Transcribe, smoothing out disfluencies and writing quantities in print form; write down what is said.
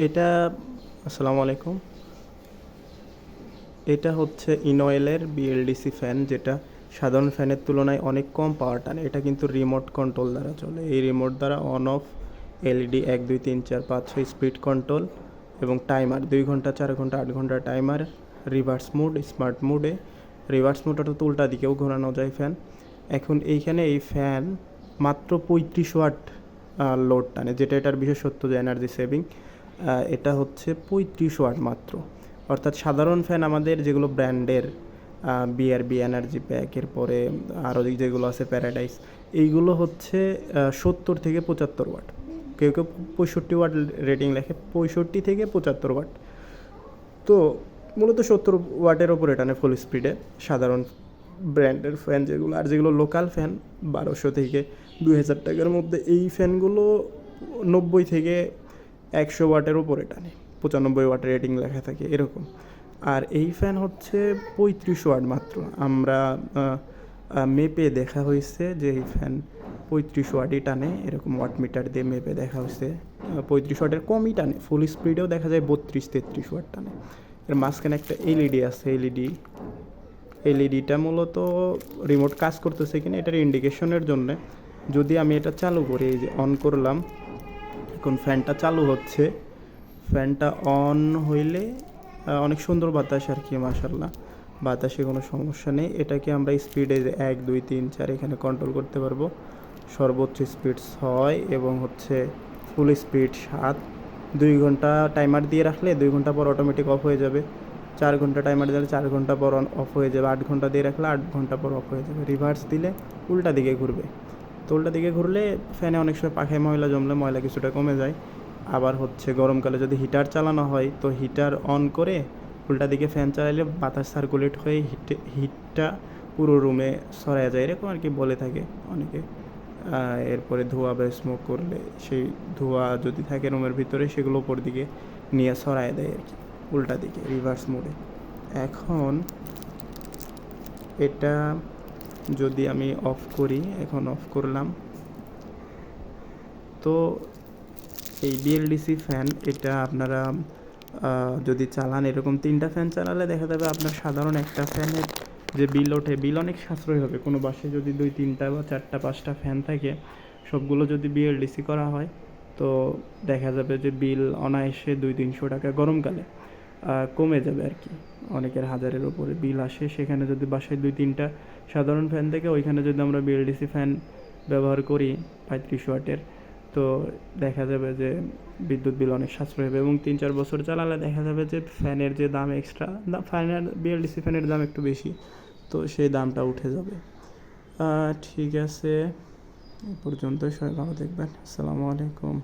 এটা আসসালামু আলাইকুম। এটা হচ্ছে ইনওয়েলের বিএলডিসি ফ্যান, যেটা সাধারণ ফ্যানের তুলনায় অনেক কম পাওয়ার টানে। এটা কিন্তু রিমোট কন্ট্রোল দ্বারা চলে। এই রিমোট দ্বারা on of LED 1 2 3 4 5 6 speed control এবং টাইমার 2 ঘন্টা 4 ঘন্টা 8 ঘন্টা টাইমার, রিভার্স মোড, স্মার্ট মোডে। রিভার্স মোড অর্থাৎ উল্টা দিকেও ঘোরানো যায় ফ্যান। এখন এইখানে এই ফ্যান মাত্র 35 ওয়াট লোড টানে, যেটা এটার বিশেষত্ব যে এনার্জি সেভিং। এটা হচ্ছে 35 ওয়াট মাত্র। অর্থাৎ সাধারণ ফ্যান আমাদের যেগুলো ব্র্যান্ডের, বিআরবি, এনার্জি প্যাক, এরপরে আরও যেগুলো আছে প্যারাডাইস, এইগুলো হচ্ছে 70 থেকে 75 ওয়াট। কেউ কেউ 65 ওয়াট রেটিং লেখে, 65 থেকে 75 ওয়াট। তো মূলত 70 ওয়াটের ওপরে টানে ফুল স্পিডে সাধারণ ব্র্যান্ডের ফ্যান যেগুলো। আর যেগুলো লোকাল ফ্যান 1200 থেকে 2000 টাকার মধ্যে, এই ফ্যানগুলো 90 থেকে 100 ওয়াটের উপরে টানে, 95 ওয়াট রেটিং লেখা থাকে এরকম। আর এই ফ্যান হচ্ছে 35 ওয়াট মাত্র। আমরা মেপে দেখা হয়েছে যে এই ফ্যান 35 ওয়াটই টানে, এরকম ওয়াট মিটার দিয়ে মেপে দেখা হয়েছে 35 ওয়াটের কমই টানে। ফুল স্পিডেও দেখা যায় 32-33 ওয়াট টানে। এর মাঝখানে একটা এলইডি আছে, এলইডিটা মূলত রিমোট কাজ করতেছে কিনা এটার ইন্ডিকেশনের জন্যে। যদি আমি এটা চালু করি, এই যে অন করলাম, এখন ফ্যানটা চালু হচ্ছে। ফ্যানটা অন হইলে অনেক সুন্দর বাতাস আর কি, মাশাআল্লাহ, বাতাসে কোনো সমস্যা নেই। এটাকে আমরা স্পিডে 1 2 3 4 এখানে কন্ট্রোল করতে পারবো। সর্বোচ্চ স্পিড 6 এবং হচ্ছে ফুল স্পিড 7। 2 ঘন্টা টাইমার দিয়ে রাখলে 2 ঘন্টা পর অটোমেটিক অফ হয়ে যাবে। 4 ঘন্টা টাইমার দিলে 4 ঘন্টা পর অফ হয়ে যাবে। 8 ঘন্টা দিয়ে রাখলে 8 ঘন্টা পর অফ হয়ে যাবে। রিভার্স দিলে উল্টা দিকে ঘুরবে। তো উল্টা দিকে ঘুরলে ফ্যানে অনেক সময় পাখায় ময়লা জমলে ময়লা কিছুটা কমে যায়। আবার হচ্ছে গরমকালে যদি হিটার চালানো হয়, তো হিটার অন করে উল্টা দিকে ফ্যান চালালে বাতাস সার্কুলেট হয়ে হিটটা পুরো রুমে ছড়ায় যায়, এরকম আর কি বলে থাকে অনেকে। এরপরে ধোঁয়া বা স্মোক করলে সেই ধোঁয়া যদি থাকে রুমের ভিতরে, সেগুলো উপর দিকে নিয়ে ছড়ায় দেয় আর কি, উল্টা দিকে রিভার্স মোডে। এখন এটা যদি আমি অফ করি, এখন অফ করলাম, তো এই বিএলডিসি ফ্যান এটা আপনারা যদি চালান, এরকম 3টা ফ্যান চালালে দেখা যাবে আপনার সাধারণ একটা ফ্যানের যে বিল ওঠে, বিল অনেক সাশ্রয় হবে। কোনো বাসায় যদি 2 3টা বা 4টা 5টা ফ্যান থাকে, সবগুলো যদি বিএলডিসি করা হয়, তো দেখা যাবে যে বিল অনায়াসে 200-300 টাকা গরমকালে কমে যাবে আর কি। অনেকের হাজারের ওপরে বিল আসে। সেখানে যদি বাসায় 2 3টা সাধারণ ফ্যান থেকে, ওইখানে যদি আমরা বিএলডিসি ফ্যান ব্যবহার করি 35 ওয়াটের, তো দেখা যাবে যে বিদ্যুৎ বিল অনেক সাশ্রয় হবে। এবং 3 4 বছর চালালে দেখা যাবে যে ফ্যানের যে দাম, এক্সট্রা দাম, ফ্যানের বিএলডিসি ফ্যানের দাম একটু বেশি, তো সেই দামটা উঠে যাবে। ঠিক আছে, এ পর্যন্ত। সবাই ভালো দেখবেন। আসসালামু আলাইকুম।